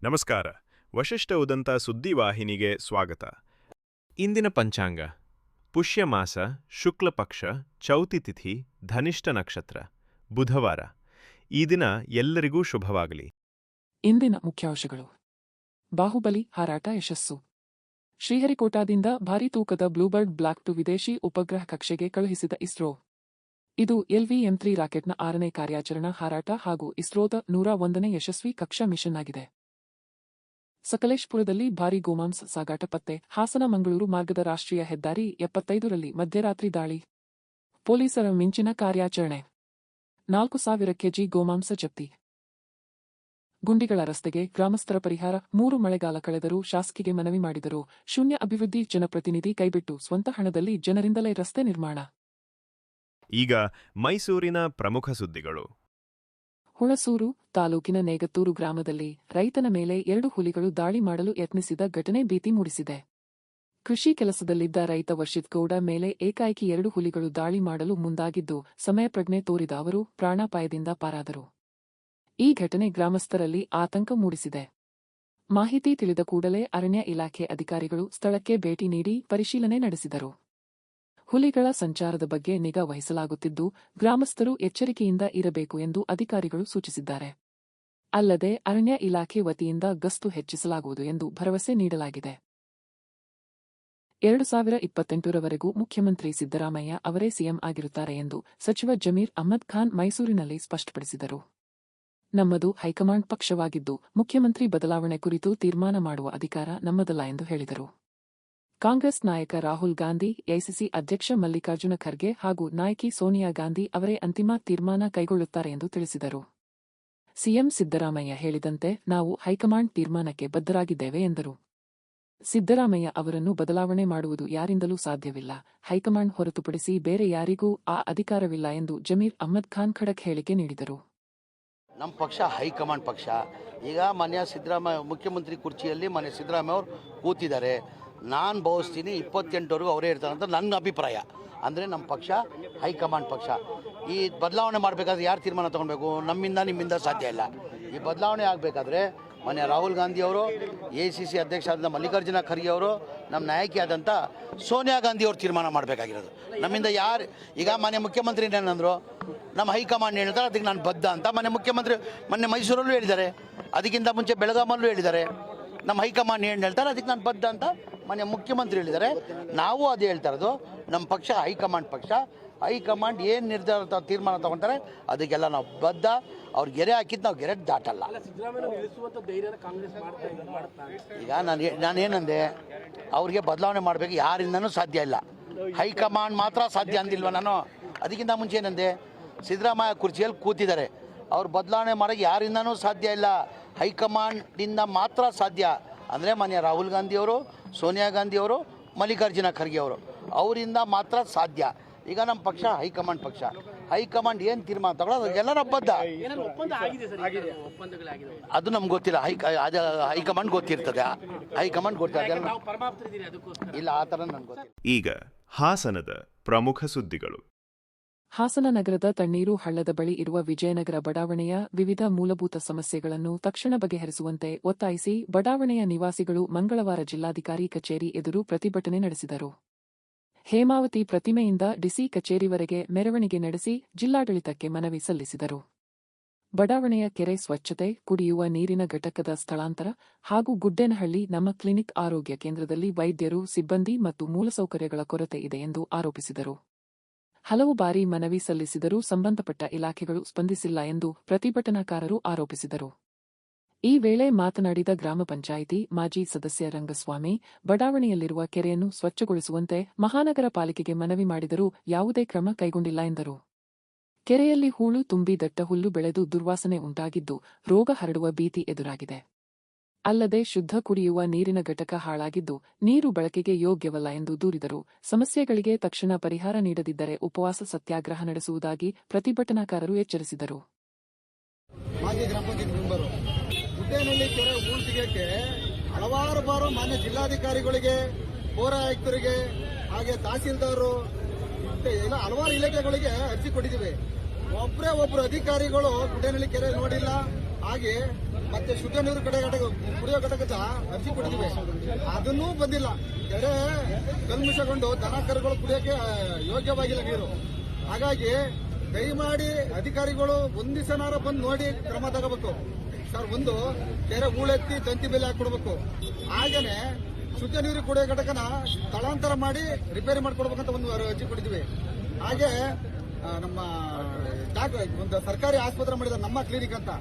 ನಮಸ್ಕಾರ. ವಶಿಷ್ಠ ಉದಂತ ಸುದ್ದಿವಾಹಿನಿಗೆ ಸ್ವಾಗತ. ಇಂದಿನ ಪಂಚಾಂಗ: ಪುಷ್ಯ ಮಾಸ, ಶುಕ್ಲ ಪಕ್ಷ, ಚೌತಿ ತಿಥಿ, ಧನಿಷ್ಠ ನಕ್ಷತ್ರ, ಬುಧವಾರ. ಈ ದಿನ ಎಲ್ಲರಿಗೂ ಶುಭವಾಗಲಿ. ಇಂದಿನ ಮುಖ್ಯಾಂಶಗಳು: ಬಾಹುಬಲಿ ಹಾರಾಟ ಯಶಸ್ಸು. ಶ್ರೀಹರಿಕೋಟಾದಿಂದ ಭಾರೀ ತೂಕದ ಬ್ಲೂಬರ್ಡ್ ಬ್ಲಾಕ್ 2 ವಿದೇಶಿ ಉಪಗ್ರಹ ಕಕ್ಷೆಗೆ ಕಳುಹಿಸಿದ ಇಸ್ರೋ. ಇದು LV-M3 ರಾಕೆಟ್ನ 6ನೇ ಕಾರ್ಯಾಚರಣಾ ಹಾರಾಟ ಹಾಗೂ ಇಸ್ರೋದ 101ನೇ ಯಶಸ್ವಿ ಕಕ್ಷಾ ಮಿಷನ್ ಆಗಿದೆ. ಸಕಲೇಶಪುರದಲ್ಲಿ ಭಾರೀ ಗೋಮಾಂಸ ಸಾಗಾಟ ಪತ್ತೆ. ಹಾಸನ-ಮಂಗಳೂರು ಮಾರ್ಗದ ರಾಷ್ಟ್ರೀಯ ಹೆದ್ದಾರಿ 75ರಲ್ಲಿ ಮಧ್ಯರಾತ್ರಿ ದಾಳಿ. ಪೊಲೀಸರ ಮಿಂಚಿನ ಕಾರ್ಯಾಚರಣೆ. 4,000 ಕೆಜಿ ಗೋಮಾಂಸ ಜಪ್ತಿ. ಗುಂಡಿಗಳ ರಸ್ತೆಗೆ ಗ್ರಾಮಸ್ಥರ ಪರಿಹಾರ. 3 ಮಳೆಗಾಲ ಕಳೆದರೂ ಶಾಸಕಿಗೆ ಮನವಿ ಮಾಡಿದರು. ಶೂನ್ಯ ಅಭಿವೃದ್ಧಿ ಜನಪ್ರತಿನಿಧಿ ಕೈಬಿಟ್ಟು ಸ್ವಂತ ಹಣದಲ್ಲಿ ಜನರಿಂದಲೇ ರಸ್ತೆ ನಿರ್ಮಾಣ. ಈಗ ಮೈಸೂರಿನ ಪ್ರಮುಖ ಸುದ್ದಿಗಳು. ಹುಣಸೂರು ತಾಲೂಕಿನ ನೇಗತ್ತೂರು ಗ್ರಾಮದಲ್ಲಿ ರೈತನ ಮೇಲೆ 2 ಹುಲಿಗಳು ದಾಳಿ ಮಾಡಲು ಯತ್ನಿಸಿದ ಘಟನೆ ಭೀತಿ ಮೂಡಿಸಿದೆ. ಕೃಷಿ ಕೆಲಸದಲ್ಲಿದ್ದ ರೈತ ವರ್ಷಿತ್ ಗೌಡ ಮೇಲೆ ಏಕಾಏಕಿ 2 ಹುಲಿಗಳು ದಾಳಿ ಮಾಡಲು ಮುಂದಾಗಿದ್ದು, ಸಮಯಪ್ರಜ್ಞೆ ತೋರಿದ ಅವರು ಪ್ರಾಣಾಪಾಯದಿಂದ ಪಾರಾದರು. ಈ ಘಟನೆ ಗ್ರಾಮಸ್ಥರಲ್ಲಿ ಆತಂಕ ಮೂಡಿಸಿದೆ. ಮಾಹಿತಿ ತಿಳಿದ ಕೂಡಲೇ ಅರಣ್ಯ ಇಲಾಖೆ ಅಧಿಕಾರಿಗಳು ಸ್ಥಳಕ್ಕೆ ಭೇಟಿ ನೀಡಿ ಪರಿಶೀಲನೆ ನಡೆಸಿದರು. ಹುಲಿಗಳ ಸಂಚಾರದ ಬಗ್ಗೆ ನಿಗಾ ವಹಿಸಲಾಗುತ್ತಿದ್ದು, ಗ್ರಾಮಸ್ಥರು ಎಚ್ಚರಿಕೆಯಿಂದ ಇರಬೇಕು ಎಂದು ಅಧಿಕಾರಿಗಳು ಸೂಚಿಸಿದ್ದಾರೆ. ಅಲ್ಲದೆ ಅರಣ್ಯ ಇಲಾಖೆ ವತಿಯಿಂದ ಗಸ್ತು ಹೆಚ್ಚಿಸಲಾಗುವುದು ಎಂದು ಭರವಸೆ ನೀಡಲಾಗಿದೆ. 2028ರವರೆಗೂ ಮುಖ್ಯಮಂತ್ರಿ ಸಿದ್ದರಾಮಯ್ಯ ಅವರೇ ಸಿಎಂ ಆಗಿರುತ್ತಾರೆ ಎಂದು ಸಚಿವ ಜಮೀರ್ ಅಹ್ಮದ್ ಖಾನ್ ಮೈಸೂರಿನಲ್ಲಿ ಸ್ಪಷ್ಟಪಡಿಸಿದರು. ನಮ್ಮದು ಹೈಕಮಾಂಡ್ ಪಕ್ಷವಾಗಿದ್ದು, ಮುಖ್ಯಮಂತ್ರಿ ಬದಲಾವಣೆ ಕುರಿತು ತೀರ್ಮಾನ ಮಾಡುವ ಅಧಿಕಾರ ನಮ್ಮದಲ್ಲ ಎಂದು ಹೇಳಿದರು. ಕಾಂಗ್ರೆಸ್ ನಾಯಕ ರಾಹುಲ್ ಗಾಂಧಿ, ಎಐಸಿಸಿ ಅಧ್ಯಕ್ಷ ಮಲ್ಲಿಕಾರ್ಜುನ ಖರ್ಗೆ ಹಾಗೂ ನಾಯಕಿ ಸೋನಿಯಾ ಗಾಂಧಿ ಅವರೇ ಅಂತಿಮ ತೀರ್ಮಾನ ಕೈಗೊಳ್ಳುತ್ತಾರೆ ಎಂದು ತಿಳಿಸಿದರು. ಸಿಎಂ ಸಿದ್ದರಾಮಯ್ಯ ಹೇಳಿದಂತೆ ನಾವು ಹೈಕಮಾಂಡ್ ತೀರ್ಮಾನಕ್ಕೆ ಬದ್ಧರಾಗಿದ್ದೇವೆ ಎಂದರು. ಸಿದ್ದರಾಮಯ್ಯ ಅವರನ್ನು ಬದಲಾವಣೆ ಮಾಡುವುದು ಯಾರಿಂದಲೂ ಸಾಧ್ಯವಿಲ್ಲ. ಹೈಕಮಾಂಡ್ ಹೊರತುಪಡಿಸಿ ಬೇರೆ ಯಾರಿಗೂ ಆ ಅಧಿಕಾರವಿಲ್ಲ ಎಂದು ಜಮೀರ್ ಅಹ್ಮದ್ ಖಾನ್ ಖಡಕ್ ಹೇಳಿಕೆ ನೀಡಿದರು. ನಮ್ಮ ಪಕ್ಷ ಹೈಕಮಾಂಡ್ ಪಕ್ಷ. ಈಗ ಮಾನ್ಯ ಸಿದ್ದರಾಮಯ್ಯ ಮುಖ್ಯಮಂತ್ರಿ ಕುರ್ಚಿಯಲ್ಲಿ ಮಾನ್ಯ ಸಿದ್ದರಾಮಯ್ಯ ಅವರು ಕೂತಿದ್ದಾರೆ. ನಾನು ಭಾವಿಸ್ತೀನಿ 28ವರೆಗೂ ಅವರೇ ಇರ್ತಾರೆ ಅಂತ ನನ್ನ ಅಭಿಪ್ರಾಯ. ಅಂದರೆ ನಮ್ಮ ಪಕ್ಷ ಹೈಕಮಾಂಡ್ ಪಕ್ಷ. ಈ ಬದಲಾವಣೆ ಮಾಡಬೇಕಾದ್ರೆ ಯಾರು ತೀರ್ಮಾನ ತೊಗೊಳ್ಬೇಕು? ನಮ್ಮಿಂದ ನಿಮ್ಮಿಂದ ಸಾಧ್ಯ ಇಲ್ಲ. ಈ ಬದಲಾವಣೆ ಆಗಬೇಕಾದ್ರೆ ಮಾನ್ಯ ರಾಹುಲ್ ಗಾಂಧಿ ಅವರು, AICC ಅಧ್ಯಕ್ಷ ಆದ ಮಲ್ಲಿಕಾರ್ಜುನ ಖರ್ಗೆ ಅವರು, ನಮ್ಮ ನಾಯಕಿಯಾದಂಥ ಸೋನಿಯಾ ಗಾಂಧಿ ಅವರು ತೀರ್ಮಾನ ಮಾಡಬೇಕಾಗಿರೋದು. ನಮ್ಮಿಂದ ಯಾರು? ಈಗ ಮಾನ್ಯ ಮುಖ್ಯಮಂತ್ರಿ ಏನಂದರು, ನಮ್ಮ ಹೈಕಮಾಂಡ್ ಹೇಳ್ತಾರೆ ಅದಕ್ಕೆ ನಾನು ಬದ್ಧ ಅಂತ ಮಾನ್ಯ ಮುಖ್ಯಮಂತ್ರಿ ಮೊನ್ನೆ ಮೈಸೂರಲ್ಲೂ ಹೇಳಿದ್ದಾರೆ. ಅದಕ್ಕಿಂತ ಮುಂಚೆ ಬೆಳಗಾಮಲ್ಲೂ ಹೇಳಿದ್ದಾರೆ. ನಮ್ಮ ಹೈಕಮಾಂಡ್ ಏನು ಹೇಳ್ತಾರೆ ಅದಕ್ಕೆ ನಾನು ಬದ್ಧ ಅಂತ ಮಾನ್ಯ ಮುಖ್ಯಮಂತ್ರಿ ಹೇಳಿದ್ದಾರೆ. ನಾವು ಅದೇ ಹೇಳ್ತಾ ಇರೋದು, ನಮ್ಮ ಪಕ್ಷ ಹೈಕಮಾಂಡ್ ಪಕ್ಷ. ಹೈಕಮಾಂಡ್ ಏನು ನಿರ್ಧಾರ ತೀರ್ಮಾನ ತಗೊಳ್ತಾರೆ ಅದಕ್ಕೆಲ್ಲ ನಾವು ಬದ್ಧ. ಅವ್ರಿಗೆ ಗೆರೆ ಹಾಕಿದ್ದು ನಾವು ಗೆರೆ ದಾಟಲ್ಲ. ಈಗ ನಾನೇನಂದೆ, ಅವ್ರಿಗೆ ಬದಲಾವಣೆ ಮಾಡಬೇಕು, ಯಾರಿಂದನೂ ಸಾಧ್ಯ ಇಲ್ಲ. ಹೈಕಮಾಂಡ್ ಮಾತ್ರ ಸಾಧ್ಯ ಅಂದಿಲ್ವ ನಾನು? ಅದಕ್ಕಿಂತ ಮುಂಚೆ ಏನಂದೆ, ಸಿದ್ದರಾಮಯ್ಯ ಕುರ್ಚಿಯಲ್ಲಿ ಕೂತಿದ್ದಾರೆ, ಅವ್ರು ಬದಲಾವಣೆ ಮಾಡೋಕ್ಕೆ ಯಾರಿಂದನೂ ಸಾಧ್ಯ ಇಲ್ಲ, ಹೈಕಮಾಂಡಿಂದ ಮಾತ್ರ ಸಾಧ್ಯ. ಅಂದರೆ ಮಾನ್ಯ ರಾಹುಲ್ ಗಾಂಧಿಯವರು, ಸೋನಿಯಾ ಗಾಂಧಿಯವರು, ಮಲ್ಲಿಕಾರ್ಜುನ ಖರ್ಗೆ ಅವರು, ಅವರಿಂದ ಮಾತ್ರ ಸಾಧ್ಯ. ಈಗ ನಮ್ಮ ಪಕ್ಷ ಹೈಕಮಾಂಡ್ ಪಕ್ಷ. ಹೈಕಮಾಂಡ್ ಏನು ತೀರ್ಮಾನ ತಗೊಳ್ಳೋದು ಅದಕ್ಕೆಲ್ಲ ಬದ್ಧ. ಅದು ನಮ್ಗೆ ಗೊತ್ತಿಲ್ಲ. ಹೈಕಮಾಂಡ್ ಗೊತ್ತಿರ್ತದೆ. ಹೈಕಮಾಂಡ್ ಗೊತ್ತಿದೆ ಇಲ್ಲ, ಆ ಥರ ನನ್ಗೆ ಗೊತ್ತಿಲ್ಲ. ಈಗ ಹಾಸನದ ಪ್ರಮುಖ ಸುದ್ದಿಗಳು. ಹಾಸನ ನಗರದ ತಣ್ಣೀರು ಹಳ್ಳದ ಬಳಿ ಇರುವ ವಿಜಯನಗರ ಬಡಾವಣೆಯ ವಿವಿಧ ಮೂಲಭೂತ ಸಮಸ್ಯೆಗಳನ್ನು ತಕ್ಷಣ ಬಗೆಹರಿಸುವಂತೆ ಒತ್ತಾಯಿಸಿ ಬಡಾವಣೆಯ ನಿವಾಸಿಗಳು ಮಂಗಳವಾರ ಜಿಲ್ಲಾಧಿಕಾರಿ ಕಚೇರಿ ಎದುರು ಪ್ರತಿಭಟನೆ ನಡೆಸಿದರು. ಹೇಮಾವತಿ ಪ್ರತಿಮೆಯಿಂದ ಡಿಸಿ ಕಚೇರಿವರೆಗೆ ಮೆರವಣಿಗೆ ನಡೆಸಿ ಜಿಲ್ಲಾಡಳಿತಕ್ಕೆ ಮನವಿ ಸಲ್ಲಿಸಿದರು. ಬಡಾವಣೆಯ ಕೆರೆ ಸ್ವಚ್ಛತೆ, ಕುಡಿಯುವ ನೀರಿನ ಘಟಕದ ಸ್ಥಳಾಂತರ ಹಾಗೂ ಗುಡ್ಡೇನಹಳ್ಳಿ ನಮ್ಮ ಕ್ಲಿನಿಕ್ ಆರೋಗ್ಯ ಕೇಂದ್ರದಲ್ಲಿ ವೈದ್ಯರು, ಸಿಬ್ಬಂದಿ ಮತ್ತು ಮೂಲಸೌಕರ್ಯಗಳ ಕೊರತೆ ಇದೆ ಎಂದು ಆರೋಪಿಸಿದರು. ಹಲವು ಬಾರಿ ಮನವಿ ಸಲ್ಲಿಸಿದರೂ ಸಂಬಂಧಪಟ್ಟ ಇಲಾಖೆಗಳು ಸ್ಪಂದಿಸಿಲ್ಲ ಎಂದು ಪ್ರತಿಭಟನಾಕಾರರು ಆರೋಪಿಸಿದರು. ಈ ವೇಳೆ ಮಾತನಾಡಿದ ಗ್ರಾಮ ಪಂಚಾಯಿತಿ ಮಾಜಿ ಸದಸ್ಯ ರಂಗಸ್ವಾಮಿ, ಬಡಾವಣೆಯಲ್ಲಿರುವ ಕೆರೆಯನ್ನು ಸ್ವಚ್ಛಗೊಳಿಸುವಂತೆ ಮಹಾನಗರ ಪಾಲಿಕೆಗೆ ಮನವಿ ಮಾಡಿದರೂ ಯಾವುದೇ ಕ್ರಮ ಕೈಗೊಂಡಿಲ್ಲ ಎಂದರು. ಕೆರೆಯಲ್ಲಿ ಹೂಳು ತುಂಬಿ ದಟ್ಟ ಹುಲ್ಲು ಬೆಳೆದು ದುರ್ವಾಸನೆ ಉಂಟಾಗಿದ್ದು, ರೋಗ ಹರಡುವ ಭೀತಿ ಎದುರಾಗಿದೆ. ಅಲ್ಲದೆ ಶುದ್ಧ ಕುಡಿಯುವ ನೀರಿನ ಘಟಕ ಹಾಳಾಗಿದ್ದು, ನೀರು ಬಳಕೆಗೆ ಯೋಗ್ಯವಲ್ಲ ಎಂದು ದೂರಿದರು. ಸಮಸ್ಯೆಗಳಿಗೆ ತಕ್ಷಣ ಪರಿಹಾರ ನೀಡದಿದ್ದರೆ ಉಪವಾಸ ಸತ್ಯಾಗ್ರಹ ನಡೆಸುವುದಾಗಿ ಪ್ರತಿಭಟನಾಕಾರರು ಎಚ್ಚರಿಸಿದರು. ಮಾಜಿ ಗ್ರಾಮ ಪಂಚಾಯತ್ ಮೆಂಬರು ಗುಡ್ಡೇನಹಳ್ಳಿ ಕೆರೆ ಹೂಳು ತೆಗೆಯಕ್ಕೆ ಹಲವಾರು ಬಾರು ಮಾನ್ಯ ಜಿಲ್ಲಾಧಿಕಾರಿಗಳಿಗೆ, ಪೌರ ಆಯುಕ್ತರಿಗೆ, ಹಾಗೆ ತಹಸೀಲ್ದಾರರು, ಎಲ್ಲ ಹಲವಾರು ಇಲಾಖೆಗಳಿಗೆ ಅರ್ಜಿ ಕೊಟ್ಟಿದ್ದೀವಿ. ಒಬ್ಬರೇ ಒಬ್ಬರು ಅಧಿಕಾರಿಗಳು ಗುಡ್ಡೇನಹಳ್ಳಿ ಕೆರೆ ನೋಡಿಲ್ಲ, ಹಾಗೆ ಮತ್ತೆ ಶುದ್ಧ ನೀರು ಕುಡಿಯೋ ಘಟಕದ ಅರ್ಜಿ ಕೊಟ್ಟಿದ್ದೀವಿ, ಅದನ್ನೂ ಬಂದಿಲ್ಲ. ಕೆರೆ ಕಲ್ಮಶಗೊಂಡು ದನ ಕರುಗಳು ಕುಡಿಯೋಕೆ ಯೋಗ್ಯವಾಗಿಲ್ಲ ನೀರು. ಹಾಗಾಗಿ ದಯಮಾಡಿ ಅಧಿಕಾರಿಗಳು ಒಂದ್ ದಿವಸನಾರ ಬಂದು ನೋಡಿ ಕ್ರಮ ತಗೋಬೇಕು ಸರ್. ಒಂದು ಕೆರೆ ಹೂಳೆತ್ತಿ ತಂತಿ ಬೆಲೆ ಹಾಕೊಡ್ಬೇಕು. ಹಾಗೇನೆ ಶುದ್ಧ ನೀರು ಕುಡಿಯೋ ಘಟಕನ ಸ್ಥಳಾಂತರ ಮಾಡಿ ರಿಪೇರಿ ಮಾಡ್ಕೊಡ್ಬೇಕಂತ ಒಂದು ಅರ್ಜಿ ಕೊಟ್ಟಿದ್ದೀವಿ. ಹಾಗೆ ನಮ್ಮ ಒಂದು ಸರ್ಕಾರಿ ಆಸ್ಪತ್ರೆ ಮಾಡಿದ್ದಾರೆ, ನಮ್ಮ ಕ್ಲಿನಿಕ್ ಅಂತ.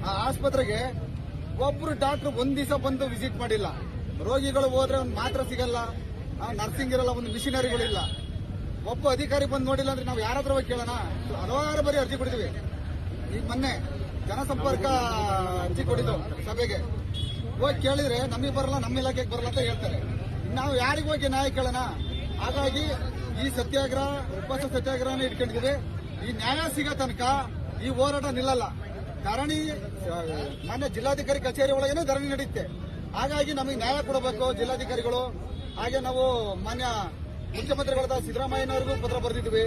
ಆ ಆಸ್ಪತ್ರೆಗೆ ಒಬ್ರು ಡಾಕ್ಟರ್ ಒಂದ್ ದಿವಸ ಬಂದು ವಿಸಿಟ್ ಮಾಡಿಲ್ಲ. ರೋಗಿಗಳು ಹೋದ್ರೆ ಒಂದು ಮಾತ್ರ ಸಿಗಲ್ಲ, ನರ್ಸಿಂಗ್ ಇರಲ್ಲ, ಒಂದು ಮಿಷಿನರಿಗಳಿಲ್ಲ. ಒಬ್ಬ ಅಧಿಕಾರಿ ಬಂದು ನೋಡಿಲ್ಲ ಅಂದ್ರೆ ನಾವು ಯಾರಾದ್ರೂ ಹೋಗಿ ಕೇಳೋಣ? ಹಲವಾರು ಬಾರಿ ಅರ್ಜಿ ಕೊಟ್ಟಿದ್ದೀವಿ. ಈಗ ಮೊನ್ನೆ ಜನಸಂಪರ್ಕ ಅರ್ಜಿ ಕೊಟ್ಟಿದ್ದು ಸಭೆಗೆ ಹೋಗಿ ಕೇಳಿದ್ರೆ ನಮಗೆ ಬರಲ್ಲ, ನಮ್ಮ ಇಲಾಖೆಗೆ ಬರಲ್ಲ ಅಂತ ಹೇಳ್ತಾರೆ. ನಾವು ಯಾರಿಗೂ ಹೋಗಿ ನ್ಯಾಯ ಕೇಳೋಣ? ಹಾಗಾಗಿ ಈ ಸತ್ಯಾಗ್ರಹ, ಉಪವಾಸ ಸತ್ಯಾಗ್ರಹನ ಇಟ್ಕೊಂಡಿದ್ದೀವಿ. ಈ ನ್ಯಾಯ ಸಿಗೋ ತನಕ ಈ ಹೋರಾಟ ನಿಲ್ಲಲ್ಲ. ಧರಣಿ ಮಾನ್ಯ ಜಿಲ್ಲಾಧಿಕಾರಿ ಕಚೇರಿ ಒಳಗೇನೆ ಧರಣಿ ನಡೆಯುತ್ತೆ. ಹಾಗಾಗಿ ನಮಗೆ ನ್ಯಾಯ ಕೊಡಬೇಕು ಜಿಲ್ಲಾಧಿಕಾರಿಗಳು. ಹಾಗೆ ನಾವು ಮಾನ್ಯ ಮುಖ್ಯಮಂತ್ರಿಗಳಾದ ಸಿದ್ದರಾಮಯ್ಯನವರಿಗೂ ಪತ್ರ ಬರೆದಿದ್ವಿ,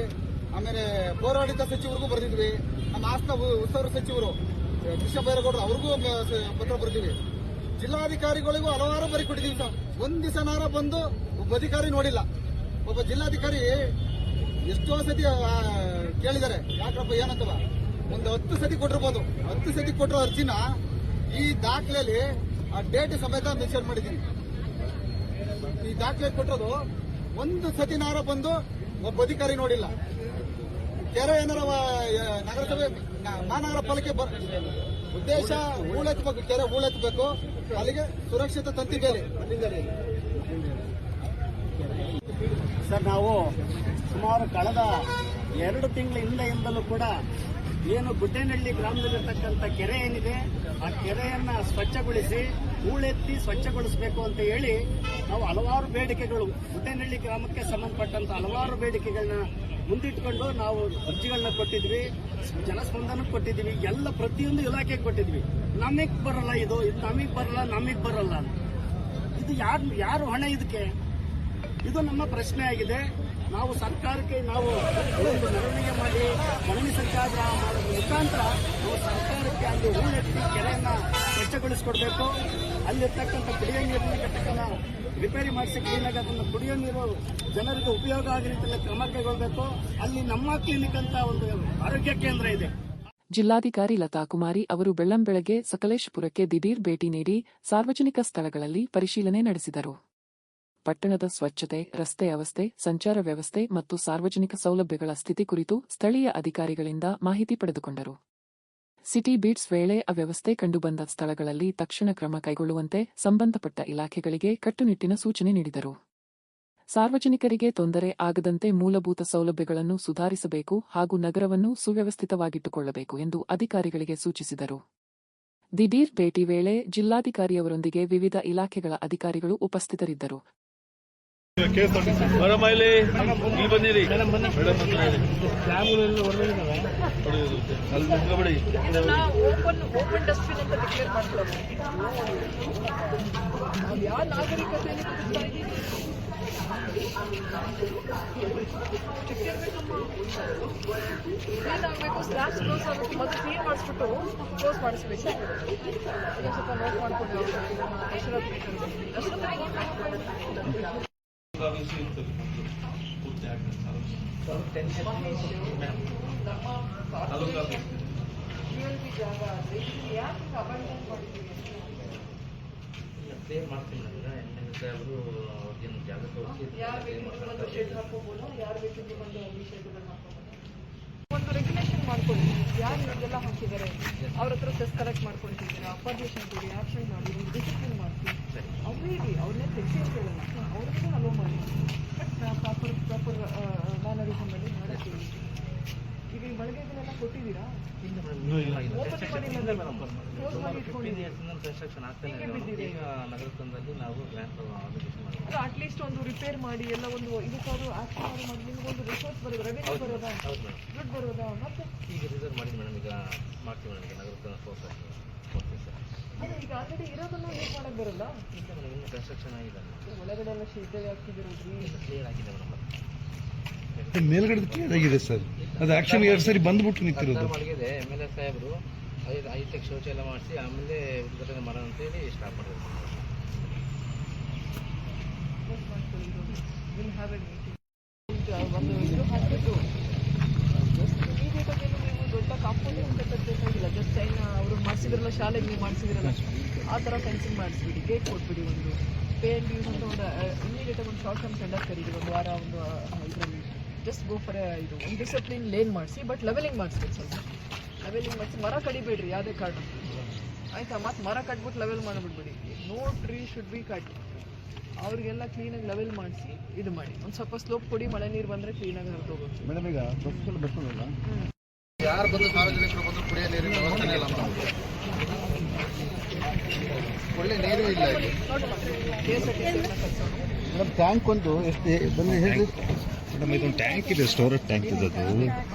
ಆಮೇಲೆ ಪೌರಾಡಳಿತ ಸಚಿವರಿಗೂ ಬರೆದಿದ್ವಿ, ನಮ್ಮ ಹಾಸನ ಉಸ್ತುವಾರಿ ಸಚಿವರು ಕೃಷ್ಣ ಬೈರೇಗೌಡರು ಅವ್ರಿಗೂ ಪತ್ರ ಬರೆದಿವಿ. ಜಿಲ್ಲಾಧಿಕಾರಿಗಳಿಗೂ ಹಲವಾರು ಬರಿ ಕೊಟ್ಟಿದ್ದೀವಿ ಸರ್. ಒಂದ್ ದಿವಸನಾರ ಬಂದು ಒಬ್ಬ ಅಧಿಕಾರಿ ನೋಡಿಲ್ಲ. ಒಬ್ಬ ಜಿಲ್ಲಾಧಿಕಾರಿ ಎಷ್ಟೋ ಸತಿ ಕೇಳಿದ್ದಾರೆ, ಯಾಕಪ್ಪ ಏನಂತವ, ಒಂದು 10 ಸತಿ ಕೊಟ್ಟಿರ್ಬೋದು. 10 ಸತಿ ಕೊಟ್ಟಿರೋ ಅರ್ಜಿನ ಈ ದಾಖಲೆಯಲ್ಲಿ ಆ ಡೇಟ್ ಸಮೇತ ಮೆನ್ಷನ್ ಮಾಡಿದ್ದೀನಿ. ಈ ದಾಖಲೆ ಕೊಟ್ಟೋದು ಒಂದು ಸತಿನಾರ ಬಂದು ಒಬ್ಬ ಅಧಿಕಾರಿ ನೋಡಿಲ್ಲ. ಕೆರೆ ಏನಾರ ನಗರಸಭೆ ಮಹಾನಗರ ಪಾಲಿಕೆ ಉದ್ದೇಶ ಹೂಳೆತ್ತಬೇಕು, ಕೆರೆ ಹೂಳೆತ್ತಬೇಕು, ಅಲ್ಲಿಗೆ ಸುರಕ್ಷಿತ ತಂತಿ ಬೇಲಿ. ಸರ್, ನಾವು ಸುಮಾರು ಕಳೆದ 2 ತಿಂಗಳ ಹಿಂದೆಯಿಂದಲೂ ಕೂಡ ಏನು ಗುಡ್ಡೇನಹಳ್ಳಿ ಗ್ರಾಮದಲ್ಲಿರ್ತಕ್ಕಂಥ ಕೆರೆ ಏನಿದೆ, ಆ ಕೆರೆಯನ್ನ ಸ್ವಚ್ಛಗೊಳಿಸಿ ಹೂಳೆತ್ತಿ ಸ್ವಚ್ಛಗೊಳಿಸಬೇಕು ಅಂತ ಹೇಳಿ ನಾವು ಹಲವಾರು ಬೇಡಿಕೆಗಳು, ಗುಡ್ಡೇನಹಳ್ಳಿ ಗ್ರಾಮಕ್ಕೆ ಸಂಬಂಧಪಟ್ಟಂತ ಹಲವಾರು ಬೇಡಿಕೆಗಳನ್ನ ಮುಂದಿಟ್ಕೊಂಡು ನಾವು ಅರ್ಜಿಗಳನ್ನ ಕೊಟ್ಟಿದ್ವಿ, ಜನಸ್ಪಂದನ ಕೊಟ್ಟಿದ್ವಿ, ಎಲ್ಲ ಪ್ರತಿಯೊಂದು ಇಲಾಖೆಗೆ ಕೊಟ್ಟಿದ್ವಿ. ನಮಗ್ ಬರಲ್ಲ, ಇದು ನಮಗ್ ಬರಲ್ಲ, ನಮಗ್ ಬರಲ್ಲ. ಇದು ಯಾರು ಹೊಣೆ ಇದಕ್ಕೆ? ಇದು ನಮ್ಮ ಪ್ರಶ್ನೆ ಆಗಿದೆ. ನಾವು ಸರ್ಕಾರಕ್ಕೆ ನಾವು ಒಂದು ಮೆರವಣಿಗೆ ಮಾಡಿ ಮನವಿ ಸತ್ಯಾಗ್ರಹ ಮಾಡೋದ್ರ ಮುಖಾಂತರ ನಾವು ಸರ್ಕಾರಕ್ಕೆ ಅಲ್ಲಿ ಹೂಳೆತ್ತಿ ಕೆರೆಯನ್ನ ಸ್ವಚ್ಛಗೊಳಿಸಿಕೊಡ್ಬೇಕು. ಅಲ್ಲಿರ್ತಕ್ಕಂಥ ಕುಡಿಯೋ ನೀರಿನ ಘಟಕನ ರಿಪೇರಿ ಮಾಡಿಸಿ ಕ್ಲೀನಾಗಿ ಅದನ್ನು ಕುಡಿಯೋ ನೀರು ಜನರಿಗೆ ಉಪಯೋಗ ಆಗೋ ರೀತಿಯಲ್ಲಿ ಕ್ರಮ ಕೈಗೊಳ್ಳಬೇಕು. ಅಲ್ಲಿ ನಮ್ಮ ಕ್ಲಿನಿಕ್ ಅಂತ ಒಂದು ಆರೋಗ್ಯ ಕೇಂದ್ರ ಇದೆ. ಜಿಲ್ಲಾಧಿಕಾರಿ ಲತಾ ಕುಮಾರಿ ಅವರು ಬೆಳ್ಳಂಬೆಳಗ್ಗೆ ಸಕಲೇಶಪುರಕ್ಕೆ ದಿಢೀರ್ ಭೇಟಿ ನೀಡಿ ಸಾರ್ವಜನಿಕ ಸ್ಥಳಗಳಲ್ಲಿ ಪರಿಶೀಲನೆ ನಡೆಸಿದರು. ಪಟ್ಟಣದ ಸ್ವಚ್ಛತೆ, ರಸ್ತೆ ಅವಸ್ಥೆ, ಸಂಚಾರ ವ್ಯವಸ್ಥೆ ಮತ್ತು ಸಾರ್ವಜನಿಕ ಸೌಲಭ್ಯಗಳ ಸ್ಥಿತಿ ಕುರಿತು ಸ್ಥಳೀಯ ಅಧಿಕಾರಿಗಳಿಂದ ಮಾಹಿತಿ ಪಡೆದುಕೊಂಡರು. ಸಿಟಿ ಬೀಟ್ಸ್ ವೇಳೆ ಅವ್ಯವಸ್ಥೆ ಕಂಡುಬಂದ ಸ್ಥಳಗಳಲ್ಲಿ ತಕ್ಷಣ ಕ್ರಮ ಕೈಗೊಳ್ಳುವಂತೆ ಸಂಬಂಧಪಟ್ಟ ಇಲಾಖೆಗಳಿಗೆ ಕಟ್ಟುನಿಟ್ಟಿನ ಸೂಚನೆ ನೀಡಿದರು. ಸಾರ್ವಜನಿಕರಿಗೆ ತೊಂದರೆ ಆಗದಂತೆ ಮೂಲಭೂತ ಸೌಲಭ್ಯಗಳನ್ನು ಸುಧಾರಿಸಬೇಕು ಹಾಗೂ ನಗರವನ್ನು ಸುವ್ಯವಸ್ಥಿತವಾಗಿಟ್ಟುಕೊಳ್ಳಬೇಕು ಎಂದು ಅಧಿಕಾರಿಗಳಿಗೆ ಸೂಚಿಸಿದರು. ದಿಢೀರ್ ಭೇಟಿ ವೇಳೆ ಜಿಲ್ಲಾಧಿಕಾರಿಯವರೊಂದಿಗೆ ವಿವಿಧ ಇಲಾಖೆಗಳ ಅಧಿಕಾರಿಗಳು ಉಪಸ್ಥಿತರಿದ್ದರು. ಓಪನ್ ಡಸ್ಟ್ಬಿನ್ ಅಂತ ಡಿಕ್ಲೇರ್ ಮಾಡ್ಕೊಳ್ಳೋದು. ಯಾವ ನಾಗರಿಕತೆಯಲ್ಲಿ ಏನಾಗಬೇಕು, ಸ್ಲ್ಯಾಬ್ಸ್ ಕ್ಲೋಸ್ ಆಗುತ್ತೆ, ಮೊದಲು ಕ್ಲೀನ್ ಮಾಡಿಸ್ಬಿಟ್ಟು ಕ್ಲೋಸ್ ಮಾಡಿಸ್ಬೇಕು. ಅದೊಂದು ಸ್ವಲ್ಪ ನೋಟ್ ಮಾಡ್ಕೊಂಡು ಜಾಗ ಆದರೆ ಯಾಕೆ ಅಬಂಡನ್ ಮಾಡಿದ್ದೀವಿ? ಸಾಹೇಬರು ಜಾಗ ತೋರಿಸಿ ಯಾರು ಬೇಕಿದ್ರು ಬಂದು ಶೆಡ್ ಹಾಕೋಬೋದು, ಯಾರು ಬೇಕಿದ್ರು ಬಂದು ಅಲ್ಲಿ ಶೆಡ್ಗಳು ಹಾಕೋಬೋದು. ಒಂದು ರೆಗ್ಯುಲೇಷನ್ ಮಾಡ್ಕೊಳ್ಳಿ. ಯಾರು ಇದೆಲ್ಲ ಹಾಕಿದ್ದಾರೆ ಅವ್ರ ಹತ್ರ ಸೆಸ್ ಕಲೆಕ್ಟ್ ಮಾಡ್ಕೊಂಡಿದ್ದೀರಾ, ಅಪರ್ಮಿಷನ್ ಕೊಡಿ, ಆಕ್ಷನ್ ಮಾಡಿ, ಡಿಸಿಪ್ಲಿನ್ ಮಾಡ್ತೀವಿ. ಅವರೇ ಇರಲಿ, ಅವ್ರನ್ನೇ ತೆಗೆಸಿ ಅಂತ ಹೇಳಲ್ಲ, ಅವ್ರಿಗೆ ಅಲೋ ಮಾಡಿ. ಬಟ್ ಪ್ರಾಪರ್ ಮ್ಯಾನರಿಸಮಲ್ಲಿ ಮಾಡ್ತೀವಿ. ಈಗ ಈ ಮಳಿಗೆಗಳೆಲ್ಲ ಕೊಟ್ಟಿದ್ದೀರಾ? ಕನ್ಸ್ಟ್ರಕ್ಷನ್ ಆಗ್ತಾನೆ ನಗರದಲ್ಲಿ ನಾವು ಗ್ರಾಂಟ್ ಅಪ್ಲಿಕೇಶನ್ ಮಾಡಿ ಅಟ್ಲೀಸ್ಟ್ ಒಂದು ರಿಪೇರ್ ಮಾಡಿ ಎಲ್ಲ ಒಂದು ಇದಕ್ಕಾದ್ರೂ ಆಕ್ಷನ್ ಮಾಡಿ ನಿಮ್ಗೊಂದು ರಿಸೋರ್ಸ್ ಬರೋದು, ರೆವೆನ್ಯೂ ಬರೋದಾ, ದುಡ್ಡು ಬರೋದಾ? ಮತ್ತೆ ಈಗ ರಿಸರ್ವ್ ಮಾಡಿ ಮೇಡಮ್, ಈಗ ಮಾಡ್ತೀವಿ ಮೇಡಮ್, ಈಗ ನಗರದ ಫೋರ್ಸ್ ಓಕೆ ಸರ್. ಅದೇ ಈಗ ಆಲ್ರೆಡಿ ಇರೋದನ್ನ ಯೂಸ್ ಮಾಡಕ್ಕೆ ಬರಲ್ಲ. ಇಲ್ಲ ಮೇಡಮ್, ಇನ್ನೂ ಕನ್ಸ್ಟ್ರಕ್ಷನ್ ಆಗಿದೆ ಒಳಗಡೆ ಎಲ್ಲ ಶೆಡ್ ಹಾಕಿದಿರೋದ್ರಿ, ಕ್ಲಿಯರ್ ಆಗಿದೆ ಮೇಡಮ್. ಮೇಲ್ಗಡೆ ಕ್ಲಿಯರ್ ಆಗಿದೆ ಸರ್, ಅದು ಆಕ್ಷನ್ 2 ಸರಿ ಬಂದ್ಬಿಟ್ಟು ನಿಂತಿರೋದು. ಮಲಗಿದೆ MLA ಸಾಹೇಬರು ಐದಕ್ಕೆ ಶೌಚ ಎಲ್ಲ ಮಾಡಿಸಿ ಆಮೇಲೆ ಉದ್ಘಾಟನೆ ಮಾಡೋಣ ಅಂತೇಳಿ ಸ್ಟಾರ್ಟ್ ಮಾಡಿದ್ರು. ಒಂದು ಇದು ಹಾಕ್ಬಿಟ್ಟು ಜಸ್ಟ್ ಇಮಿಡಿಯೇಟಾಗಿ ನೀವು ದೊಡ್ಡ ಕಾಂಪೌಂಡ್ ಅಂತ ಕಟ್ಟಬೇಕಾಗಿಲ್ಲ. ಜಸ್ಟ್ ಅವರು ಮಾಡಿಸಿದ್ರಲ್ಲ, ಶಾಲೆಗೆ ನೀವು ಮಾಡಿಸಿದ್ರಲ್ಲ ಆ ಥರ ಫೆನ್ಸಿಂಗ್ ಮಾಡಿಸ್ಬಿಡಿ, ಗೇಟ್ ಕೊಟ್ಬಿಡಿ. ಒಂದು ಪೇ ಆ್ಯಂಡ್ ಯೂಸ್ ಅಂತ ಒಂದು ಇಮಿಡಿಯೇಟಾಗಿ ಒಂದು ಶಾರ್ಟ್ ಟರ್ಮ್ ಟೆಂಡರ್ ಕರೀರಿ, ಒಂದು ವಾರ ಒಂದು ಇದರಲ್ಲಿ ಜಸ್ಟ್ ಗೋ ಫಾರ್ ಇದು ಒಂದು ಡಿಸಿಪ್ಲಿನ್ ಲೇನ್ ಮಾಡಿಸಿ. ಬಟ್ ಲೆವೆಲಿಂಗ್ ಮಾಡಿಸ್ಬೇಕು, ಸ್ವಲ್ಪ ಲೆವೆಲಿಂಗ್ ಮಾಡಿಸಿ. ಮರ ಕಡಿಬೇಡ್ರಿ ಯಾವುದೇ ಕಾರಣ, ಆಯಿತಾ? ಮತ್ತು ಮರ ಕಟ್ಬಿಟ್ಟು ಲೆವೆಲ್ ಮಾಡಿಬಿಡ್ಬೇಡಿ. No tree should be cut. ಅವ್ರಿಗೆಲ್ಲ ಕ್ಲೀನಾಗಿ ಲೆವೆಲ್ ಮಾಡಿಸಿ ಇದು ಮಾಡಿ. ಒಂದು ಸ್ವಲ್ಪ ಸ್ಲೋಪ್ ಕೊಡಿ, ಮಳೆ ನೀರು ಬಂದರೆ ಕ್ಲೀನಾಗಿ ಹರಿದೋಗುತ್ತೆ. ಮೇಡಮ್, ಈಗ ಬಸ್ಗಳು ಬರ್ತದಲ್ಲ, ಯಾರು ಬಂದು ಸಾರ್ವಜನಿಕರು ಬಂದು ಕುಡಿಯೋ ನೀರಿನ ವ್ಯವಸ್ಥೆ ಇಲ್ಲ ಮೇಡಮ್. ಒಳ್ಳೆ ನೀರು ಇಲ್ಲ ಇಲ್ಲಿ ಮೇಡಮ್. ಟ್ಯಾಂಕ್ ಒಂದು ಎಷ್ಟು ಬಂದು ಹೇಳಿ ಮೇಡಮ್, ಇದೊಂದು ಟ್ಯಾಂಕ್ ಇದೆ, ಸ್ಟೋರೇಜ್ ಟ್ಯಾಂಕ್ ಇದೆ. ಅದು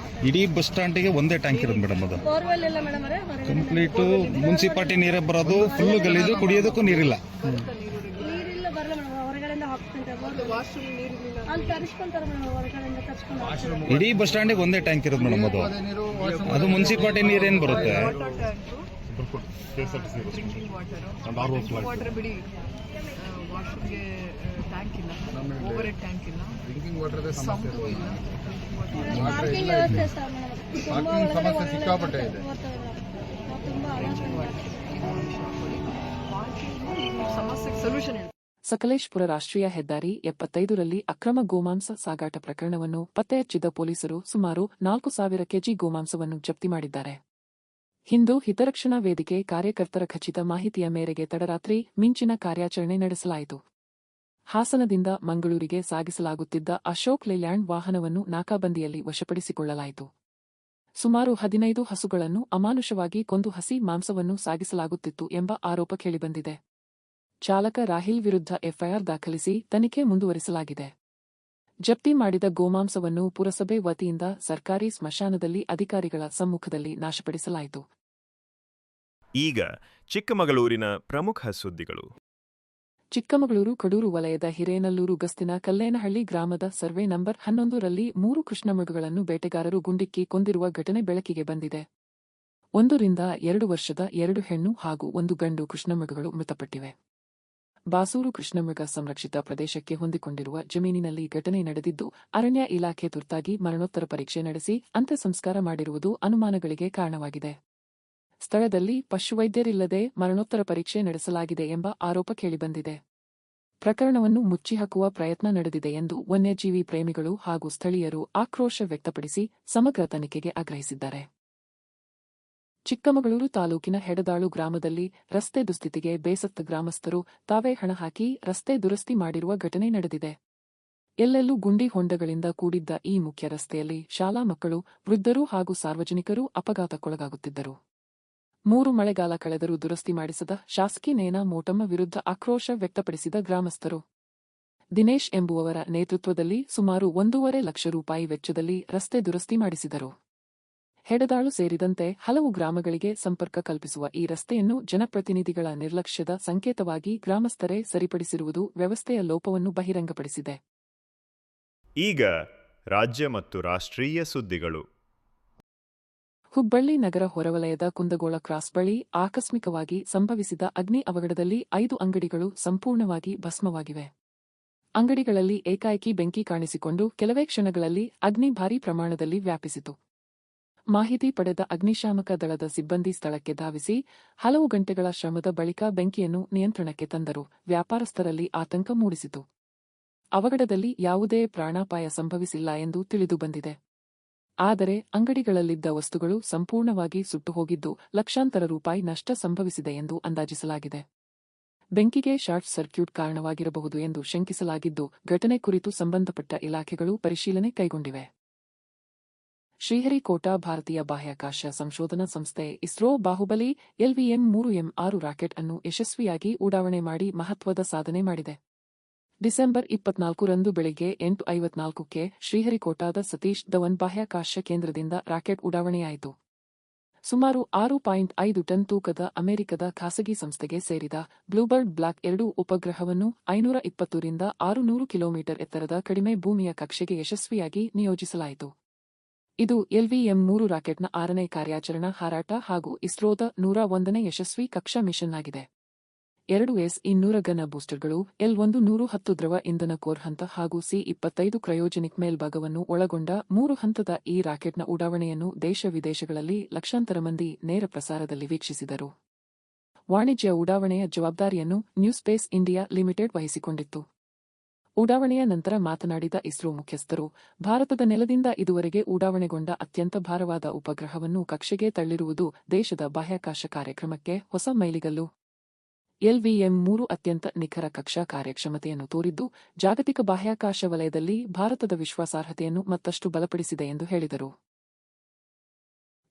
ಇಡೀ ಬಸ್ ಸ್ಟ್ಯಾಂಡಿಗೆ ಒಂದೇ ಟ್ಯಾಂಕ್ ಇರೋದು ಮೇಡಮ್. ಅದು ಕಂಪ್ಲೀಟು ಮುನ್ಸಿಪಾಲ್ಟಿ ನೀರೇ ಬರೋದು, ಫುಲ್ಲು ಗಲೀಜು, ಕುಡಿಯೋದಕ್ಕೂ ನೀರಿಲ್ಲ. ಇಡೀ ಬಸ್ ಸ್ಟ್ಯಾಂಡಿಗೆ ಒಂದೇ ಟ್ಯಾಂಕ್ ಇರೋದು ಮೇಡಮ್. ಅದು ಮುನ್ಸಿಪಾಲ್ಟಿ ನೀರೇನು ಬರುತ್ತೆ. ವಾಟರ್ ಬಿಡಿ, ವಾಶ್ರೂಮ್ಗೆ ಟ್ಯಾಂಕ್ ಇಲ್ಲ, ಓವರ್ ಹೆಡ್ ಟ್ಯಾಂಕ್ ಇಲ್ಲ, ಡ್ರಿಂಕಿಂಗ್ ವಾಟರ್ ಸಂಪು ಇಲ್ಲ. ಸಮಸ್ಯೆ ಸಿಕ್ಕಾಪಟ್ಟೆ ಇದೆ. ಸಮಸ್ಯೆಗೆ ಸೊಲ್ಯೂಷನ್ ಹೇಳಿ. ಸಕಲೇಶಪುರ ರಾಷ್ಟ್ರೀಯ ಹೆದ್ದಾರಿ 75ರಲ್ಲಿ ಅಕ್ರಮ ಗೋಮಾಂಸ ಸಾಗಾಟ ಪ್ರಕರಣವನ್ನು ಪತ್ತೆಹಚ್ಚಿದ ಪೊಲೀಸರು ಸುಮಾರು 4,000 ಕೆಜಿ ಗೋಮಾಂಸವನ್ನು ಜಪ್ತಿ ಮಾಡಿದ್ದಾರೆ. ಹಿಂದೂ ಹಿತರಕ್ಷಣಾ ವೇದಿಕೆ ಕಾರ್ಯಕರ್ತರ ಖಚಿತ ಮಾಹಿತಿಯ ಮೇರೆಗೆ ತಡರಾತ್ರಿ ಮಿಂಚಿನ ಕಾರ್ಯಾಚರಣೆ ನಡೆಸಲಾಯಿತು. ಹಾಸನದಿಂದ ಮಂಗಳೂರಿಗೆ ಸಾಗಿಸಲಾಗುತ್ತಿದ್ದ ಅಶೋಕ್ ಲೇಲ್ಯಾಂಡ್ ವಾಹನವನ್ನು ನಾಕಾಬಂದಿಯಲ್ಲಿ ವಶಪಡಿಸಿಕೊಳ್ಳಲಾಯಿತು. ಸುಮಾರು 15 ಹಸುಗಳನ್ನು ಅಮಾನುಷವಾಗಿ ಕೊಂದು ಹಸಿ ಮಾಂಸವನ್ನು ಸಾಗಿಸಲಾಗುತ್ತಿತ್ತು ಎಂಬ ಆರೋಪ ಕೇಳಿಬಂದಿದೆ. ಚಾಲಕ ರಾಹಿಲ್ ವಿರುದ್ಧ ಎಫ್ಐಆರ್ ದಾಖಲಿಸಿ ತನಿಖೆ ಮುಂದುವರಿಸಲಾಗಿದೆ. ಜಪ್ತಿ ಮಾಡಿದ ಗೋಮಾಂಸವನ್ನು ಪುರಸಭೆ ವತಿಯಿಂದ ಸರ್ಕಾರಿ ಸ್ಮಶಾನದಲ್ಲಿ ಅಧಿಕಾರಿಗಳ ಸಮ್ಮುಖದಲ್ಲಿ ನಾಶಪಡಿಸಲಾಯಿತು. ಈಗ ಚಿಕ್ಕಮಗಳೂರಿನ ಪ್ರಮುಖ ಸುದ್ದಿಗಳು. ಚಿಕ್ಕಮಗಳೂರು ಕಡೂರು ವಲಯದ ಹಿರೇನಲ್ಲೂರು ಗಸ್ತಿನ ಕಲ್ಲೇನಹಳ್ಳಿ ಗ್ರಾಮದ ಸರ್ವೆ ನಂಬರ್ 11ರಲ್ಲಿ 3 ಕೃಷ್ಣಮೃಗಗಳನ್ನು ಬೇಟೆಗಾರರು ಗುಂಡಿಕ್ಕಿ ಕೊಂದಿರುವ ಘಟನೆ ಬೆಳಕಿಗೆ ಬಂದಿದೆ. 1 ರಿಂದ 2 ವರ್ಷದ 2 ಹೆಣ್ಣು ಹಾಗೂ 1 ಗಂಡು ಕೃಷ್ಣಮೃಗಗಳು ಮೃತಪಟ್ಟಿವೆ. ಬಾಸೂರು ಕೃಷ್ಣಮೃಗ ಸಂರಕ್ಷಿತ ಪ್ರದೇಶಕ್ಕೆ ಹೊಂದಿಕೊಂಡಿರುವ ಜಮೀನಿನಲ್ಲಿ ಘಟನೆ ನಡೆದಿದ್ದು, ಅರಣ್ಯ ಇಲಾಖೆ ತುರ್ತಾಗಿ ಮರಣೋತ್ತರ ಪರೀಕ್ಷೆ ನಡೆಸಿ ಅಂತ್ಯ ಸಂಸ್ಕಾರ ಮಾಡಿರುವುದು ಅನುಮಾನಗಳಿಗೆ ಕಾರಣವಾಗಿದೆ. ಸ್ಥಳದಲ್ಲಿ ಪಶುವೈದ್ಯರಿಲ್ಲದೆ ಮರಣೋತ್ತರ ಪರೀಕ್ಷೆ ನಡೆಸಲಾಗಿದೆ ಎಂಬ ಆರೋಪ ಕೇಳಿಬಂದಿದೆ. ಪ್ರಕರಣವನ್ನು ಮುಚ್ಚಿಹಾಕುವ ಪ್ರಯತ್ನ ನಡೆದಿದೆ ಎಂದು ವನ್ಯಜೀವಿ ಪ್ರೇಮಿಗಳು ಹಾಗೂ ಸ್ಥಳೀಯರು ಆಕ್ರೋಶ ವ್ಯಕ್ತಪಡಿಸಿ ಸಮಗ್ರ ತನಿಖೆಗೆ ಆಗ್ರಹಿಸಿದ್ದಾರೆ. ಚಿಕ್ಕಮಗಳೂರು ತಾಲೂಕಿನ ಹೆಡದಾಳು ಗ್ರಾಮದಲ್ಲಿ ರಸ್ತೆ ದುಸ್ಥಿತಿಗೆ ಬೇಸತ್ತ ಗ್ರಾಮಸ್ಥರು ತಾವೇ ಹಣ ಹಾಕಿ ರಸ್ತೆ ದುರಸ್ತಿ ಮಾಡಿರುವ ಘಟನೆ ನಡೆದಿದೆ. ಎಲ್ಲೆಲ್ಲೂ ಗುಂಡಿ ಹೊಂಡಗಳಿಂದ ಕೂಡಿದ್ದ ಈ ಮುಖ್ಯ ರಸ್ತೆಯಲ್ಲಿ ಶಾಲಾ ಮಕ್ಕಳು, ವೃದ್ಧರು ಹಾಗೂ ಸಾರ್ವಜನಿಕರು ಅಪಘಾತಕ್ಕೊಳಗಾಗುತ್ತಿದ್ದರು. 3 ಮಳೆಗಾಲ ಕಳೆದರೂ ದುರಸ್ತಿ ಮಾಡಿಸದ ಶಾಸಕಿ ನೇನಾ ಮೋಟಮ್ಮ ವಿರುದ್ಧ ಆಕ್ರೋಶ ವ್ಯಕ್ತಪಡಿಸಿದ ಗ್ರಾಮಸ್ಥರು ದಿನೇಶ್ ಎಂಬುವವರ ನೇತೃತ್ವದಲ್ಲಿ ಸುಮಾರು 1.5 ಲಕ್ಷ ರೂಪಾಯಿ ವೆಚ್ಚದಲ್ಲಿ ರಸ್ತೆ ದುರಸ್ತಿ ಮಾಡಿಸಿದರು. ಹೆಡದಾಳು ಸೇರಿದಂತೆ ಹಲವು ಗ್ರಾಮಗಳಿಗೆ ಸಂಪರ್ಕ ಕಲ್ಪಿಸುವ ಈ ರಸ್ತೆಯನ್ನು ಜನಪ್ರತಿನಿಧಿಗಳ ನಿರ್ಲಕ್ಷ್ಯದ ಸಂಕೇತವಾಗಿ ಗ್ರಾಮಸ್ಥರೇ ಸರಿಪಡಿಸಿರುವುದು ವ್ಯವಸ್ಥೆಯ ಲೋಪವನ್ನು ಬಹಿರಂಗಪಡಿಸಿದೆ. ಈಗ ರಾಜ್ಯ ಮತ್ತು ರಾಷ್ಟ್ರೀಯ ಸುದ್ದಿಗಳು. ಹುಬ್ಬಳ್ಳಿ ನಗರ ಹೊರವಲಯದ ಕುಂದಗೋಳ ಕ್ರಾಸ್ ಬಳಿ ಆಕಸ್ಮಿಕವಾಗಿ ಸಂಭವಿಸಿದ ಅಗ್ನಿ ಅವಘಡದಲ್ಲಿ 5 ಅಂಗಡಿಗಳು ಸಂಪೂರ್ಣವಾಗಿ ಭಸ್ಮವಾಗಿವೆ. ಅಂಗಡಿಗಳಲ್ಲಿ ಏಕಾಏಕಿ ಬೆಂಕಿ ಕಾಣಿಸಿಕೊಂಡು ಕೆಲವೇ ಕ್ಷಣಗಳಲ್ಲಿ ಅಗ್ನಿ ಭಾರೀ ಪ್ರಮಾಣದಲ್ಲಿ ವ್ಯಾಪಿಸಿತು. ಮಾಹಿತಿ ಪಡೆದ ಅಗ್ನಿಶಾಮಕ ದಳದ ಸಿಬ್ಬಂದಿ ಸ್ಥಳಕ್ಕೆ ಧಾವಿಸಿ ಹಲವು ಗಂಟೆಗಳ ಶ್ರಮದ ಬಳಿಕ ಬೆಂಕಿಯನ್ನು ನಿಯಂತ್ರಣಕ್ಕೆ ತಂದರು. ವ್ಯಾಪಾರಸ್ಥರಲ್ಲಿ ಆತಂಕ ಮೂಡಿಸಿತು. ಅವಘಡದಲ್ಲಿ ಯಾವುದೇ ಪ್ರಾಣಾಪಾಯ ಸಂಭವಿಸಿಲ್ಲ ಎಂದು ತಿಳಿದುಬಂದಿದೆ. ಆದರೆ ಅಂಗಡಿಗಳಲ್ಲಿದ್ದ ವಸ್ತುಗಳು ಸಂಪೂರ್ಣವಾಗಿ ಸುಟ್ಟುಹೋಗಿದ್ದು ಲಕ್ಷಾಂತರ ರೂಪಾಯಿ ನಷ್ಟ ಸಂಭವಿಸಿದೆ ಎಂದು ಅಂದಾಜಿಸಲಾಗಿದೆ. ಬೆಂಕಿಗೆ ಶಾರ್ಟ್ ಸರ್ಕ್ಯೂಟ್ ಕಾರಣವಾಗಿರಬಹುದು ಎಂದು ಶಂಕಿಸಲಾಗಿದ್ದು, ಘಟನೆ ಕುರಿತು ಸಂಬಂಧಪಟ್ಟ ಇಲಾಖೆಗಳು ಪರಿಶೀಲನೆ ಕೈಗೊಂಡಿವೆ. ಶ್ರೀಹರಿಕೋಟಾ ಭಾರತೀಯ ಬಾಹ್ಯಾಕಾಶ ಸಂಶೋಧನಾ ಸಂಸ್ಥೆ ಇಸ್ರೋ ಬಾಹುಬಲಿ LVM-3M6 ರಾಕೆಟ್ ಅನ್ನು ಯಶಸ್ವಿಯಾಗಿ ಉಡಾವಣೆ ಮಾಡಿ ಮಹತ್ವದ ಸಾಧನೆ ಮಾಡಿದೆ. ಡಿಸೆಂಬರ್ 24ರಂದು ಬೆಳಿಗ್ಗೆ 8:54ಕ್ಕೆ ಶ್ರೀಹರಿಕೋಟಾದ ಸತೀಶ್ ಧವನ್ ಬಾಹ್ಯಾಕಾಶ ಕೇಂದ್ರದಿಂದ ರಾಕೆಟ್ ಉಡಾವಣೆಯಾಯಿತು. ಸುಮಾರು 6.5 ಟನ್ ತೂಕದ ಅಮೆರಿಕದ ಖಾಸಗಿ ಸಂಸ್ಥೆಗೆ ಸೇರಿದ ಬ್ಲೂಬರ್ಡ್ ಬ್ಲಾಕ್ 2 ಉಪಗ್ರಹವನ್ನು 520 ರಿಂದ 600 ಕಿಲೋಮೀಟರ್ ಎತ್ತರದ ಕಡಿಮೆ ಭೂಮಿಯ ಕಕ್ಷೆಗೆ ಯಶಸ್ವಿಯಾಗಿ ನಿಯೋಜಿಸಲಾಯಿತು. ಇದು LVM-3 ರಾಕೆಟ್ನ 6ನೇ ಕಾರ್ಯಾಚರಣಾ ಹಾರಾಟ ಹಾಗೂ ಇಸ್ರೋದ 101ನೇ ಯಶಸ್ವಿ ಕಕ್ಷಾ ಮಿಷನ್ ಆಗಿದೆ. 2 S-200 ಗನ ಬೂಸ್ಟರ್ಗಳು, L-110 ದ್ರವ ಇಂಧನ ಕೋರ್ ಹಂತ ಹಾಗೂ C-25 ಕ್ರಯೋಜೆನಿಕ್ ಮೇಲ್ಭಾಗವನ್ನು ಒಳಗೊಂಡ 3 ಹಂತದ ಈ ರಾಕೆಟ್ನ ಉಡಾವಣೆಯನ್ನು ದೇಶ-ವಿದೇಶಗಳಲ್ಲಿ ಲಕ್ಷಾಂತರ ಮಂದಿ ನೇರ ಪ್ರಸಾರದಲ್ಲಿ ವೀಕ್ಷಿಸಿದರು. ವಾಣಿಜ್ಯ ಉಡಾವಣೆಯ ಜವಾಬ್ದಾರಿಯನ್ನು ನ್ಯೂ ಸ್ಪೇಸ್ ಇಂಡಿಯಾ ಲಿಮಿಟೆಡ್ ವಹಿಸಿಕೊಂಡಿತ್ತು. ಉಡಾವಣೆಯ ನಂತರ ಮಾತನಾಡಿದ ಇಸ್ರೋ ಮುಖ್ಯಸ್ಥರು, ಭಾರತದ ನೆಲದಿಂದ ಇದುವರೆಗೆ ಉಡಾವಣೆಗೊಂಡ ಅತ್ಯಂತ ಭಾರವಾದ ಉಪಗ್ರಹವನ್ನು ಕಕ್ಷೆಗೆ ತಳ್ಳಿರುವುದು ದೇಶದ ಬಾಹ್ಯಾಕಾಶ ಕಾರ್ಯಕ್ರಮಕ್ಕೆ ಹೊಸ ಮೈಲಿಗಲ್ಲು. LVM-3 ಅತ್ಯಂತ ನಿಖರ ಕಕ್ಷಾ ಕಾರ್ಯಕ್ಷಮತೆಯನ್ನು ತೋರಿದ್ದು, ಜಾಗತಿಕ ಬಾಹ್ಯಾಕಾಶ ವಲಯದಲ್ಲಿ ಭಾರತದ ವಿಶ್ವಾಸಾರ್ಹತೆಯನ್ನು ಮತ್ತಷ್ಟು ಬಲಪಡಿಸಿದೆ ಎಂದು ಹೇಳಿದರು.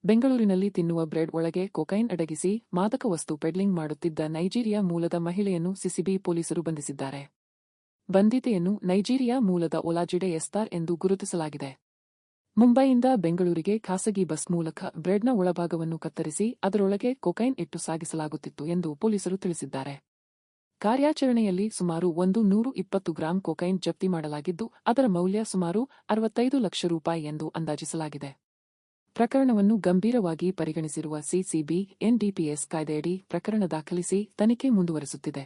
ಬೆಂಗಳೂರಿನಲ್ಲಿ ತಿನ್ನುವ ಬ್ರೆಡ್ ಒಳಗೆ ಕೊಕೈನ್ ಅಡಗಿಸಿ ಮಾದಕ ವಸ್ತು ಪೆಡ್ಲಿಂಗ್ ಮಾಡುತ್ತಿದ್ದ ನೈಜೀರಿಯಾ ಮೂಲದ ಮಹಿಳೆಯನ್ನು ಸಿಸಿಬಿ ಪೊಲೀಸರು ಬಂಧಿಸಿದ್ದಾರೆ. ಬಂಧಿತೆಯನ್ನು ನೈಜೀರಿಯಾ ಮೂಲದ ಒಲಾಜಿಡೆ ಎಸ್ತಾರ್ ಎಂದು ಗುರುತಿಸಲಾಗಿದೆ. ಮುಂಬೈಯಿಂದ ಬೆಂಗಳೂರಿಗೆ ಖಾಸಗಿ ಬಸ್ ಮೂಲಕ ಬ್ರೆಡ್ನ ಒಳಭಾಗವನ್ನು ಕತ್ತರಿಸಿ ಅದರೊಳಗೆ ಕೊಕೈನ್ ಇಟ್ಟು ಸಾಗಿಸಲಾಗುತ್ತಿತ್ತು ಎಂದು ಪೊಲೀಸರು ತಿಳಿಸಿದ್ದಾರೆ. ಕಾರ್ಯಾಚರಣೆಯಲ್ಲಿ ಸುಮಾರು 120 ಗ್ರಾಂ ಕೊಕೈನ್ ಜಪ್ತಿ ಮಾಡಲಾಗಿದ್ದು, ಅದರ ಮೌಲ್ಯ ಸುಮಾರು 65 ಲಕ್ಷ ರೂಪಾಯಿ ಎಂದು ಅಂದಾಜಿಸಲಾಗಿದೆ. ಪ್ರಕರಣವನ್ನು ಗಂಭೀರವಾಗಿ ಪರಿಗಣಿಸಿರುವ ಸಿಸಿಬಿ NDPS ಕಾಯ್ದೆಯಡಿ ಪ್ರಕರಣ ದಾಖಲಿಸಿ ತನಿಖೆ ಮುಂದುವರೆಸುತ್ತಿದೆ.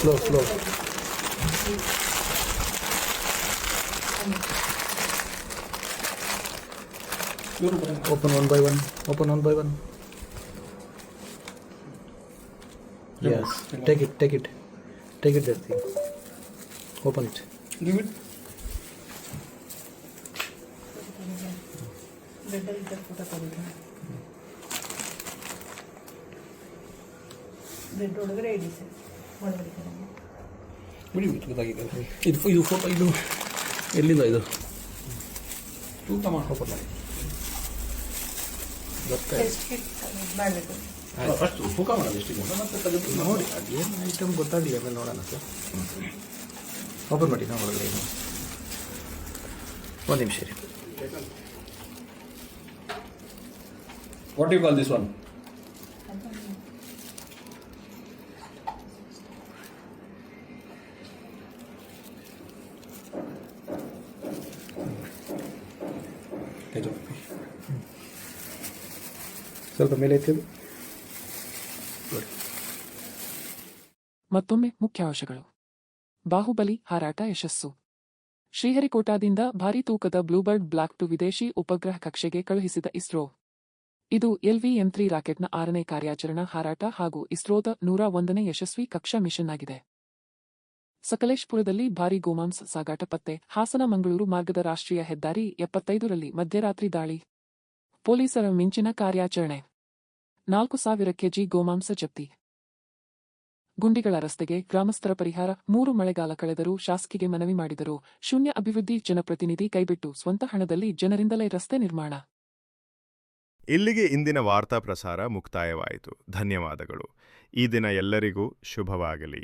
Slow. Open one by one. Yes. Take it. Take that thing. Open it. Give it. ಇದು ಫೋಟೋ ಇದು ಎಲ್ಲಿಂದ ಇದು ತೂಕ ಮಾಡಿ ಓಪನ್ ಮಾಡಿ ಫಸ್ಟ್ ತೂಕ ಮಾಡೋದು ಎಷ್ಟಿದೆ ಮತ್ತೆ ತೆಗೆದು ನೋಡಿ ಅದೇನು ಐಟಮ್ ಗೊತ್ತಾಗಲಿ ಆಮೇಲೆ ನೋಡೋಣ ಸರ್. ಓಪನ್ ಮಾಡಿ ನಾವು ಒಳಗಡೆ ಏನು ಒಂದು ನಿಮಿಷ ರೀ. What you call this one? ಸ್ವಲ್ಪ ಮೇಲೆ ಎತ್ತಿದ್ದು. ಮತ್ತೊಮ್ಮೆ ಮುಖ್ಯಾಂಶಗಳು. ಬಾಹುಬಲಿ ಹಾರಾಟ ಯಶಸ್ಸು. ಶ್ರೀಹರಿಕೋಟಾದಿಂದ ಭಾರೀ ತೂಕದ ಬ್ಲೂಬರ್ಡ್ ಬ್ಲಾಕ್ 2 ವಿದೇಶಿ ಉಪಗ್ರಹ ಕಕ್ಷೆಗೆ ಕಳುಹಿಸಿದ ಇಸ್ರೋ. ಇದು LVM-3 ರಾಕೆಟ್ನ 6ನೇ ಕಾರ್ಯಾಚರಣಾ ಹಾರಾಟ ಹಾಗೂ ಇಸ್ರೋದ 101ನೇ ಯಶಸ್ವಿ ಕಕ್ಷಾ ಮಿಷನ್ ಆಗಿದೆ. ಸಕಲೇಶಪುರದಲ್ಲಿ ಭಾರೀ ಗೋಮಾಂಸ ಸಾಗಾಟ ಪತ್ತೆ. ಹಾಸನ-ಮಂಗಳೂರು ಮಾರ್ಗದ ರಾಷ್ಟ್ರೀಯ ಹೆದ್ದಾರಿ 75ರಲ್ಲಿ ಮಧ್ಯರಾತ್ರಿ ದಾಳಿ. ಪೊಲೀಸರ ಮಿಂಚಿನ ಕಾರ್ಯಾಚರಣೆ. 4,000 ಕೆಜಿ ಗೋಮಾಂಸ ಜಪ್ತಿ. ಗುಂಡಿಗಳ ರಸ್ತೆಗೆ ಗ್ರಾಮಸ್ಥರ ಪರಿಹಾರ. 3 ಮಳೆಗಾಲ ಕಳೆದರೂ ಶಾಸಕಿಗೆ ಮನವಿ ಮಾಡಿದರು. ಶೂನ್ಯ ಅಭಿವೃದ್ಧಿ ಜನಪ್ರತಿನಿಧಿ ಕೈಬಿಟ್ಟು ಸ್ವಂತ ಹಣದಲ್ಲಿ ಜನರಿಂದಲೇ ರಸ್ತೆ ನಿರ್ಮಾಣ. ಇಲ್ಲಿಗೆ ಇಂದಿನ ವಾರ್ತಾ ಪ್ರಸಾರ ಮುಕ್ತಾಯವಾಯಿತು. ಧನ್ಯವಾದಗಳು. ಈ ದಿನ ಎಲ್ಲರಿಗೂ ಶುಭವಾಗಲಿ.